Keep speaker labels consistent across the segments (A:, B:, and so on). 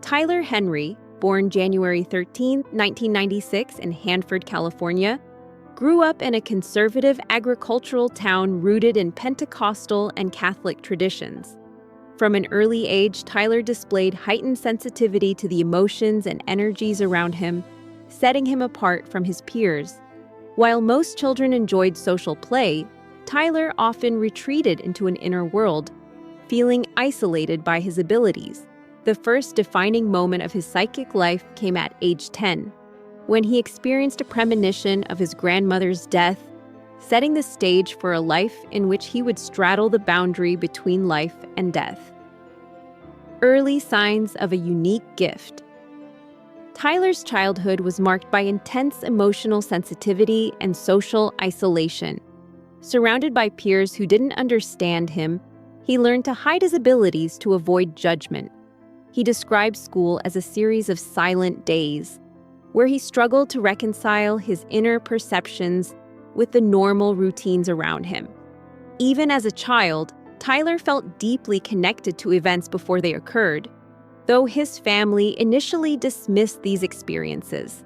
A: Tyler Henry, born January 13, 1996 in Hanford, California, grew up in a conservative agricultural town rooted in Pentecostal and Catholic traditions. From an early age, Tyler displayed heightened sensitivity to the emotions and energies around him, setting him apart from his peers. While most children enjoyed social play, Tyler often retreated into an inner world, feeling isolated by his abilities. The first defining moment of his psychic life came at age 10, when he experienced a premonition of his grandmother's death, setting the stage for a life in which he would straddle the boundary between life and death. Early signs of a unique gift. Tyler's childhood was marked by intense emotional sensitivity and social isolation. Surrounded by peers who didn't understand him, he learned to hide his abilities to avoid judgment. He described school as a series of silent days, where he struggled to reconcile his inner perceptions with the normal routines around him. Even as a child, Tyler felt deeply connected to events before they occurred, though his family initially dismissed these experiences.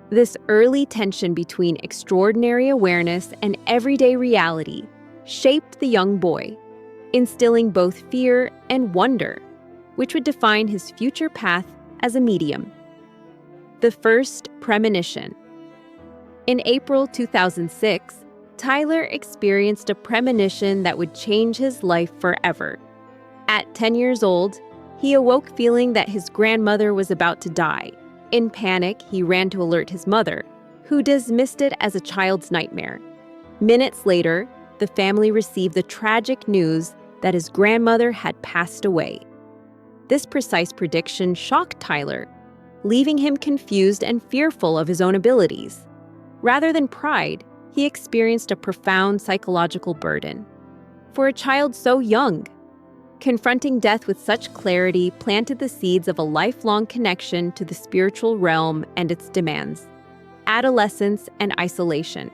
A: This early tension between extraordinary awareness and everyday reality shaped the young boy, instilling both fear and wonder, which would define his future path as a medium. The first premonition. In April 2006, Tyler experienced a premonition that would change his life forever. At 10 years old, he awoke feeling that his grandmother was about to die. In panic, he ran to alert his mother, who dismissed it as a child's nightmare. Minutes later, the family received the tragic news that his grandmother had passed away. This precise prediction shocked Tyler, leaving him confused and fearful of his own abilities. Rather than pride, he experienced a profound psychological burden. For a child so young, confronting death with such clarity planted the seeds of a lifelong connection to the spiritual realm and its demands. Adolescence and isolation.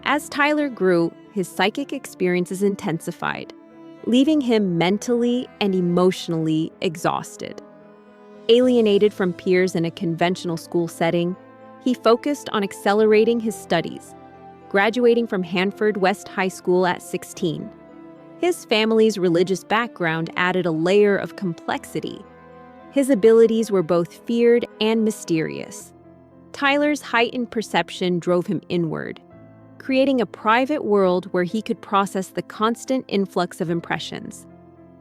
A: As Tyler grew, his psychic experiences intensified, leaving him mentally and emotionally exhausted. Alienated from peers in a conventional school setting, he focused on accelerating his studies, graduating from Hanford West High School at 16. His family's religious background added a layer of complexity. His abilities were both feared and mysterious. Tyler's heightened perception drove him inward, creating a private world where he could process the constant influx of impressions.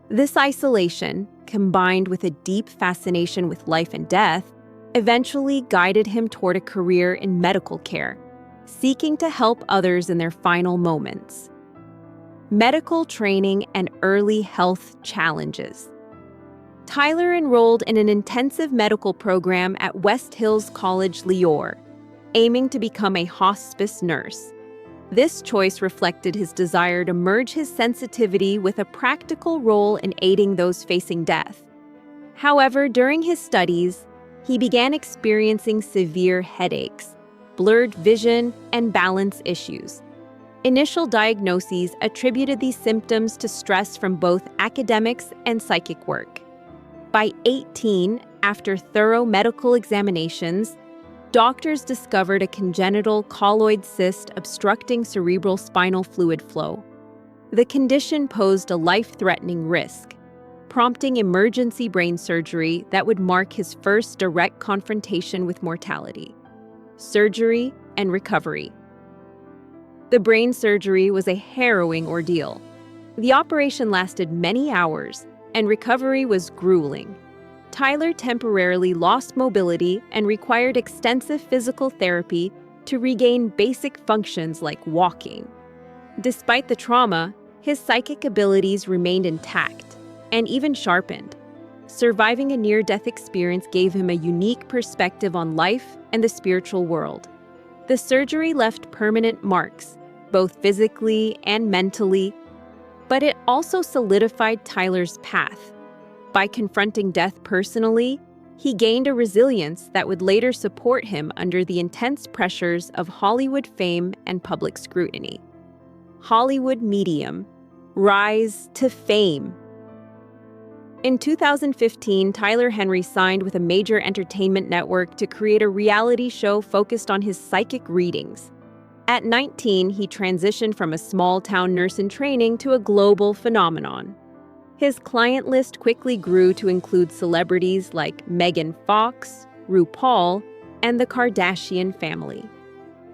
A: This isolation, combined with a deep fascination with life and death, eventually guided him toward a career in medical care, seeking to help others in their final moments. Medical training and early health challenges. Tyler enrolled in an intensive medical program at West Hills College, Leor, aiming to become a hospice nurse. This choice reflected his desire to merge his sensitivity with a practical role in aiding those facing death. However, during his studies, he began experiencing severe headaches, blurred vision, and balance issues. Initial diagnoses attributed these symptoms to stress from both academics and psychic work. By 18, after thorough medical examinations, doctors discovered a congenital colloid cyst obstructing cerebral spinal fluid flow. The condition posed a life-threatening risk, prompting emergency brain surgery that would mark his first direct confrontation with mortality. Surgery and recovery. The brain surgery was a harrowing ordeal. The operation lasted many hours, and recovery was grueling. Tyler temporarily lost mobility and required extensive physical therapy to regain basic functions like walking. Despite the trauma, his psychic abilities remained intact and even sharpened. Surviving a near-death experience gave him a unique perspective on life and the spiritual world. The surgery left permanent marks, both physically and mentally, but it also solidified Tyler's path. By confronting death personally, he gained a resilience that would later support him under the intense pressures of Hollywood fame and public scrutiny. Hollywood medium, rise to fame. In 2015, Tyler Henry signed with a major entertainment network to create a reality show focused on his psychic readings. At 19, he transitioned from a small-town nurse in training to a global phenomenon. His client list quickly grew to include celebrities like Megan Fox, RuPaul, and the Kardashian family.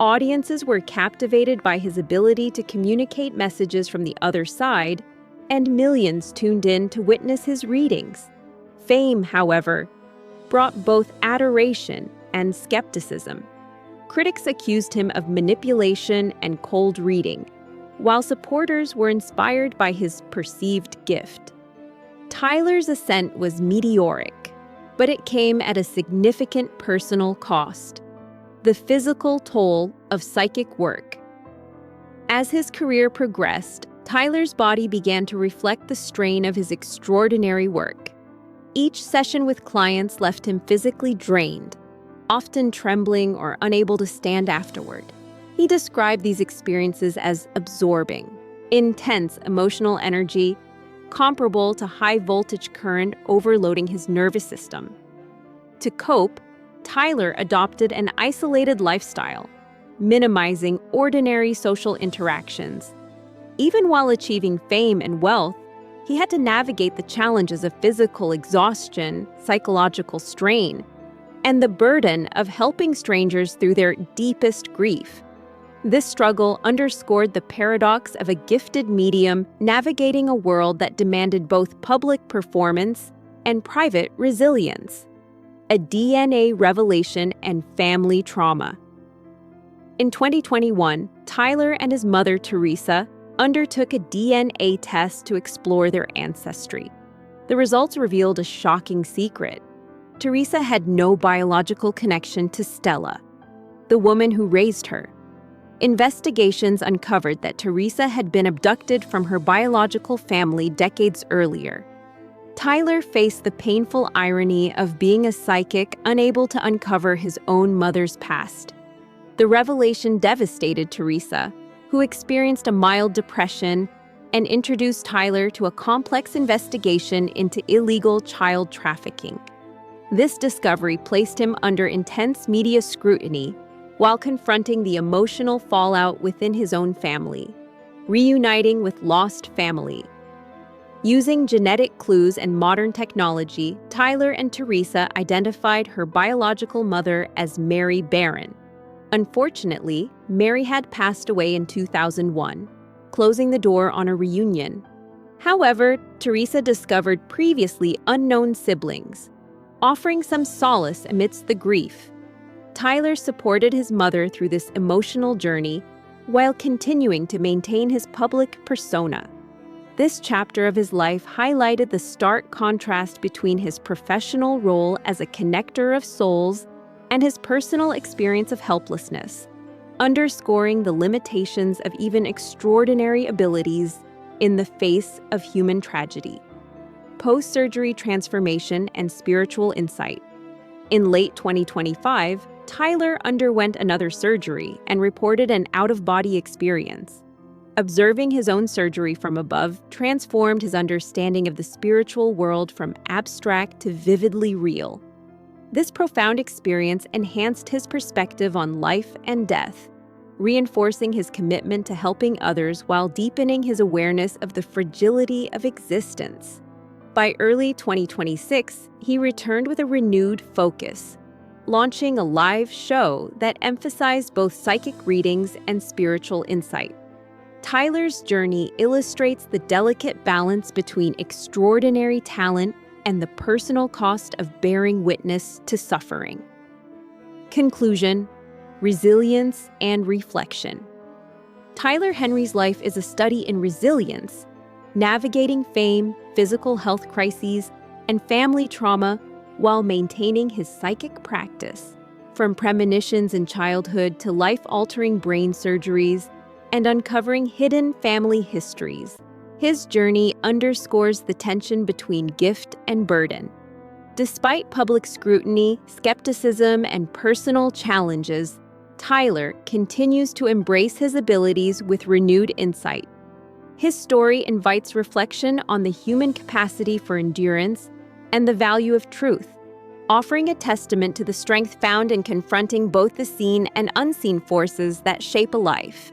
A: Audiences were captivated by his ability to communicate messages from the other side, and millions tuned in to witness his readings. Fame, however, brought both adoration and skepticism. Critics accused him of manipulation and cold reading, while supporters were inspired by his perceived gift. Tyler's ascent was meteoric, but it came at a significant personal cost: the physical toll of psychic work. As his career progressed, Tyler's body began to reflect the strain of his extraordinary work. Each session with clients left him physically drained, often trembling or unable to stand afterward. He described these experiences as absorbing, intense emotional energy, comparable to high-voltage current overloading his nervous system. To cope, Tyler adopted an isolated lifestyle, minimizing ordinary social interactions. Even while achieving fame and wealth, he had to navigate the challenges of physical exhaustion, psychological strain, and the burden of helping strangers through their deepest grief. This struggle underscored the paradox of a gifted medium navigating a world that demanded both public performance and private resilience. A DNA revelation and family trauma. In 2021, Tyler and his mother, Teresa, undertook a DNA test to explore their ancestry. The results revealed a shocking secret. Teresa had no biological connection to Stella, the woman who raised her. Investigations uncovered that Teresa had been abducted from her biological family decades earlier. Tyler faced the painful irony of being a psychic unable to uncover his own mother's past. The revelation devastated Teresa, who experienced a mild depression, and introduced Tyler to a complex investigation into illegal child trafficking. This discovery placed him under intense media scrutiny while confronting the emotional fallout within his own family, reuniting with lost family. Using genetic clues and modern technology, Tyler and Teresa identified her biological mother as Mary Barron. Unfortunately, Mary had passed away in 2001, closing the door on a reunion. However, Teresa discovered previously unknown siblings, offering some solace amidst the grief. Tyler supported his mother through this emotional journey while continuing to maintain his public persona. This chapter of his life highlighted the stark contrast between his professional role as a connector of souls and his personal experience of helplessness, underscoring the limitations of even extraordinary abilities in the face of human tragedy. Post-surgery transformation and spiritual insight. In late 2025, Tyler underwent another surgery and reported an out-of-body experience. Observing his own surgery from above transformed his understanding of the spiritual world from abstract to vividly real. This profound experience enhanced his perspective on life and death, reinforcing his commitment to helping others while deepening his awareness of the fragility of existence. By early 2026, he returned with a renewed focus, launching a live show that emphasized both psychic readings and spiritual insight. Tyler's journey illustrates the delicate balance between extraordinary talent and the personal cost of bearing witness to suffering. Conclusion: resilience and reflection. Tyler Henry's life is a study in resilience, navigating fame, physical health crises, and family trauma while maintaining his psychic practice. From premonitions in childhood to life-altering brain surgeries and uncovering hidden family histories, his journey underscores the tension between gift and burden. Despite public scrutiny, skepticism, and personal challenges, Tyler continues to embrace his abilities with renewed insight. His story invites reflection on the human capacity for endurance and the value of truth, offering a testament to the strength found in confronting both the seen and unseen forces that shape a life.